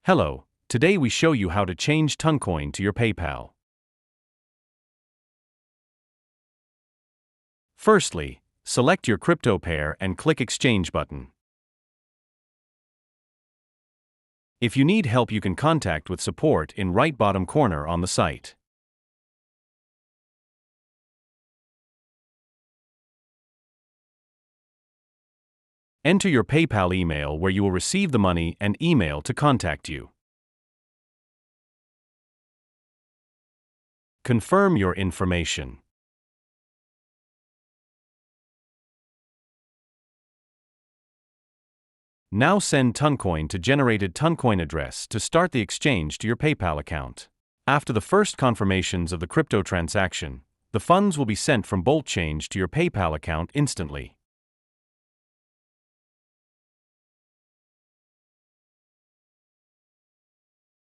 Hello, today we show you how to change Toncoin to your PayPal. Firstly, select your crypto pair and click Exchange button. If you need help, you can contact with support in right bottom corner on the site. Enter your PayPal email where you will receive the money and email to contact you. Confirm your information. Now send Toncoin to generated Toncoin address to start the exchange to your PayPal account. After the first confirmations of the crypto transaction, the funds will be sent from BoltChange to your PayPal account instantly.